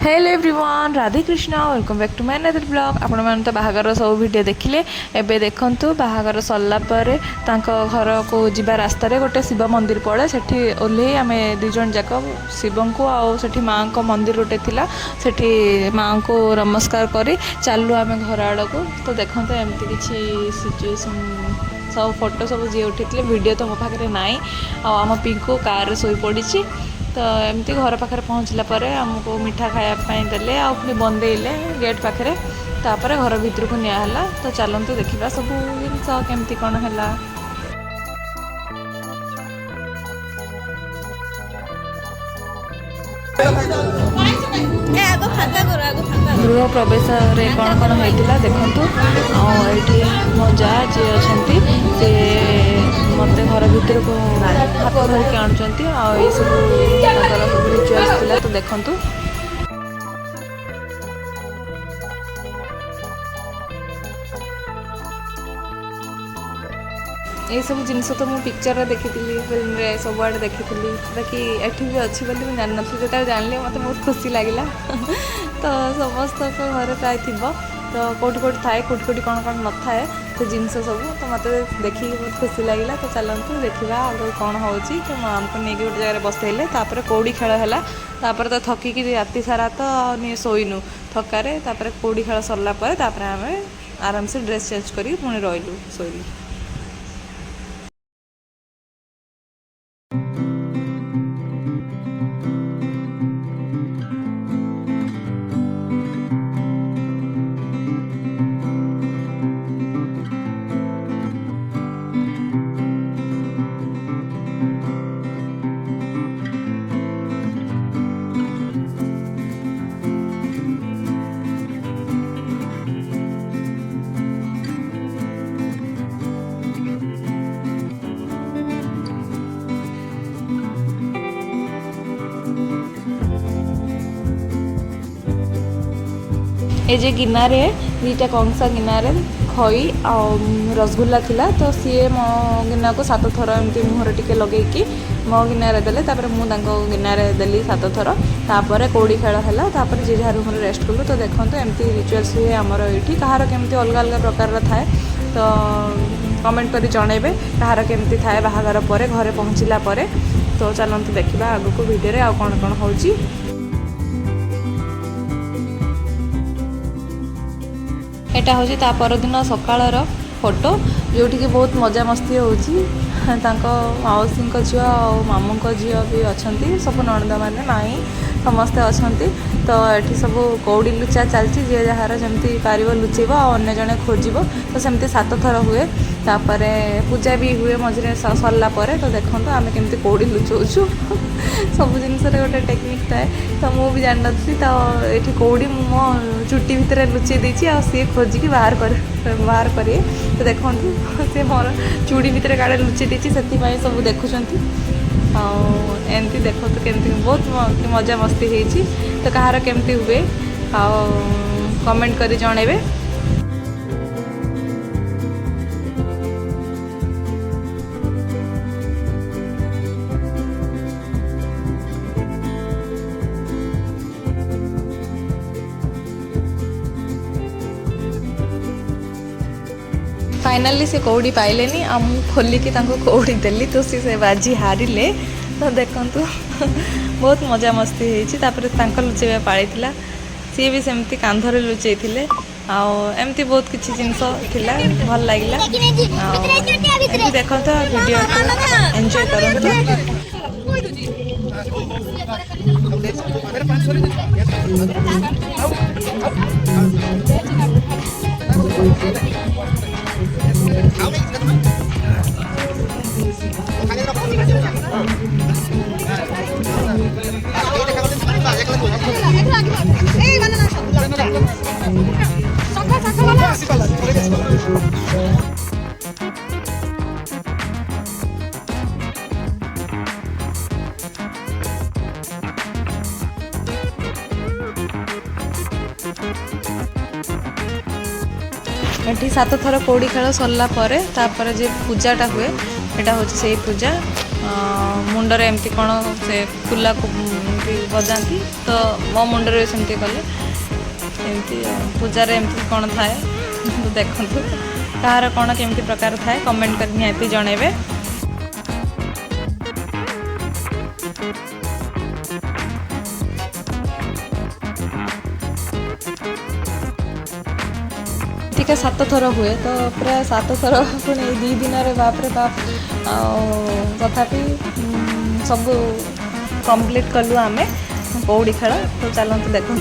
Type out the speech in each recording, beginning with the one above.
Hello everyone, Radhe Krishna, welcome back to my another blog. आपण मैंने तो बाहागर सब वीडियो देखिले। एबे देखंतु बाहागर सरला परे तांको घर को जीवा रास्ता रे गोटे शिव मंदिर पड़े। सेठी ओल्हे आमे दु जण जाक शिवं को आउ सेठी मां को मंदिर गोटे थिला, सेठी मां को नमस्कार करी चालू आमे घर आड़ को। तो देखंतु एमती किछि सिचुएशन सब फोटो सब जी उठे वीडियो तो मो पाखे नाई। आम पिंकू कार शोई पड़ी। तो एमती घर पाखे पहुँचला आमको मिठा खायापी देले आ पुणी बंदेले गेट पाखे। तापर घर भितर को नियाला। तो चलतु देखा सब जिनस केमती कौन है। गृह प्रवेश कौन कौन होता देखु। आठी मो जा जी अच्छा सी मत घर भर को हाथ धरिकी आणुंट आई सब रिचुअल्स तो देखु। ये सब जिनस तो मुझे पिक्चर देखी फिल्म रे सब आड़े देखी बाकी एठी भी अच्छी बोली मुझे जान नी जो जानली मत बहुत खुशी लगे। तो समस्त घर प्राय थी तो कौट कौट थाए कौट कौट कौन कौन न थाए तो जिनस सब तो मत देखिए बहुत खुशी लगे। तो चलतु देखा आगे कौन हो। तो आमको नहीं गोटे जगह बसैले कौड़ी खेल है। तो थकिकी राति सारा तो शोनु थकारे। कौड़ी खेल सरला आम आराम से ड्रेस चेंज कर पुणी रही शोलु। ये जे गिनारे दीटा कंसा गिनारे खई आ रसगुल्ला थिला। तो सी मो गिना को 7 थर एमती मुहर टिके लगे मो गिनारे देले। मुझे गिनारे देली 7 थर। तापर कौड़ी खेल है। तापर जे जहाँ रूम रेस्ट कलु। तो देखो एमती रिचुअल्स हुए आमर ये कहार केमती अलग अलग प्रकार थाए। तो कमेंट कर जनइबे कहार केमती थाए बाहागर पर घरे पहुँचला। तो चलते देखा आगक वीडियो आ कौन कौन हो। एटा हूँ ता परदिन सकाळर फोटो जोटि कि बहुत मजा मस्ती होची। मौसी झील और मामू झील भी अच्छा सब नणद मैंने माई समस्ते अच्छा। तो ये सब कौड़ी लुचा चलती जी जार जमी पार लुचेब अन्य जड़े खोजब। तो सेमती 7 थर हुए। तापर पूजा भी हुए मझे सरला। तो देखो आम केमती कौड़ी लुचाऊँ सब जिन गोटे टेक्निक थाए। तो मुझे जान नी। तो ये कौड़ी मो चुटी भितर लुचे देती सी खोजिकी बाहर करें। तो देखो सी मोर चूड़ी भितर काड़े लुचे देती से सब देखुं। एमती देखो तो केमती बहुत मजा मस्ती होती। तो कहार केमती हुए कमेंट करी जणेबे। फाइनाली से कौड़ी पाइले आ खोलिकी कौड़ी देली। तो सी बाजी हारिले। तो देखंतु बहुत मजा मस्ती होती। लुचेवा पाड़ी थिला सी भी सेमती कांधरे लुचई थिले। एमती बहुत किसी जिनस थिला भल लगिला। देखंतु वीडियो एंजॉय करंतु। ये 7 थर कौड़ी खेल सरला जे पूजाटा हुए। यहाँ हूँ से पूजा मुंडरे एमती कौन से फुला को बजाती तो मो मुंडरे सेमती कले एमती पूजार एमती कौन थाए देखु कहार कौन केमती प्रकार थाए कमेंट कर निहाती जनइबे। टीका 7 थर हुए तो पूरा 7 थर पुणी 2 दिन बाप रे बाप तथापि सब कंप्लीट कलु आम कौड़ी खेल तो चलते देखु।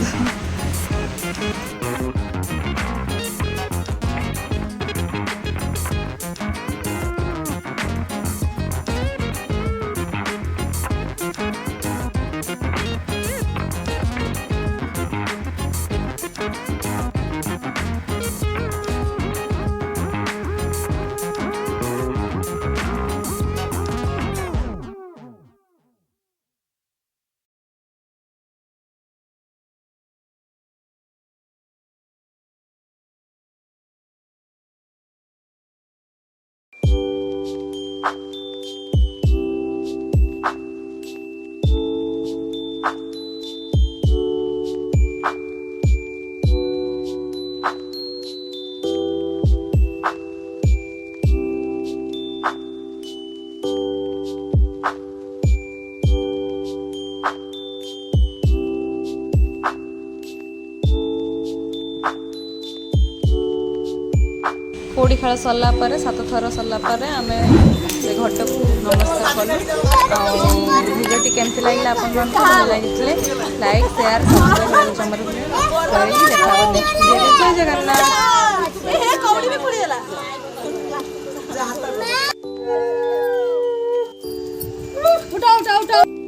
कौड़ी खेल सरला 7 थर सरला आम से घट को नमस्कार कलु। भिडियोटी केमती लगे आपन भल लगे लाइक शेयर सब्सक्राइब जमर देखा नेक्स्ट वीडियो। जय जगन्नाथ।